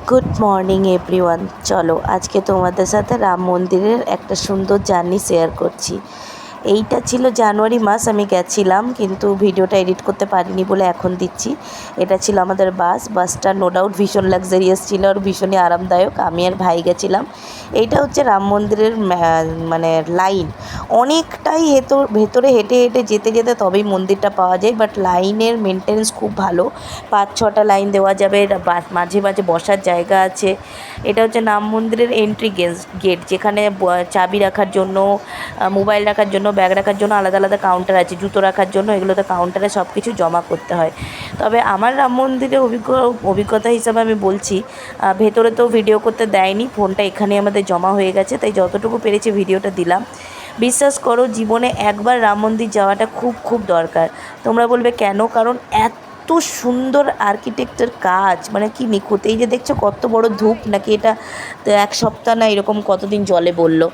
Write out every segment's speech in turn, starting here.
Good morning everyone. চলো আজকে তোমাদের সাথে রাম মন্দিরের একটা সুন্দর জার্নি শেয়ার করছি। এইটা ছিল জানুয়ারি মাস, আমি গেছিলাম কিন্তু ভিডিওটা এডিট করতে পারিনি বলে এখন দিচ্ছি। এটা ছিল আমাদের বাসটা নো ডাউট ভীষণ লাক্সারিয়াস ছিল আর ভীষণই আরামদায়ক। আমি আর ভাই গেছিলাম। এইটা হচ্ছে রাম মন্দিরের মানে লাইন, অনেকটাই ভেতরে হেঁটে হেঁটে যেতে যেতে তবেই মন্দিরটা পাওয়া যায়। বাট লাইনের মেনটেন্স খুব ভালো, 5-6টা লাইন দেওয়া যাবে, মাঝে মাঝে বসার জায়গা আছে। এটা হচ্ছে রাম মন্দিরের এন্ট্রি গেট, যেখানে চাবি রাখার জন্য, মোবাইল রাখার জন্য, ব্যাগ রাখার জন্য আলাদা আলাদা কাউন্টার আছে, জুতো রাখার জন্য এগুলোতে কাউন্টারে সব কিছু জমা করতে হয়। তবে আমার রাম মন্দিরের অভিজ্ঞতা হিসাবে আমি বলছি, ভেতরে তো ভিডিও করতে দেয়নি, ফোনটা এখানে আমাদের জমা হয়ে গেছে, তাই যতটুকু পেরেছি ভিডিওটা দিলাম। বিশ্বাস করো, জীবনে একবার রাম মন্দির যাওয়াটা খুব খুব দরকার। তোমরা বলবে কেন? কারণ এত সুন্দর আর্কিটেক্টের কাজ, মানে কি নিখুঁত। এই যে দেখছো কত বড় ধূপ, নাকি এটা তো 1 সপ্তাহ না এরকম কতদিন জলে বললো।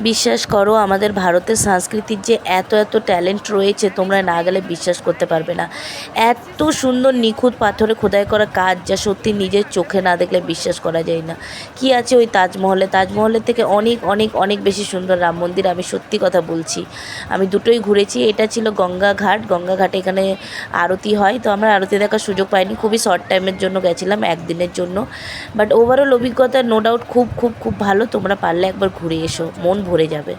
বিশ্বাস করো, আমাদের ভারতের সংস্কৃতির যে এত এত ট্যালেন্ট রয়েছে, তোমরা না গেলে বিশ্বাস করতে পারবে না। এত সুন্দর নিখুঁত পাথরে খোদাই করা কাজ, যা সত্যি নিজের চোখে না দেখলে বিশ্বাস করা যায় না। কি আছে ওই তাজমহলের থেকে অনেক অনেক অনেক বেশি সুন্দর রাম মন্দির, আমি সত্যি কথা বলছি। আমি দুটোই ঘুরেছি। এটা ছিল গঙ্গাঘাটে এখানে আরতি হয়, তো আমরা আরতি দেখার সুযোগ পাইনি, খুবই শর্ট টাইমের জন্য গেছিলাম, একদিনের জন্য। বাট ওভারঅল অভিজ্ঞতা নো ডাউট খুব খুব খুব ভালো। তোমরা পারলে একবার ঘুরে এসো, মন ভরে যাবে।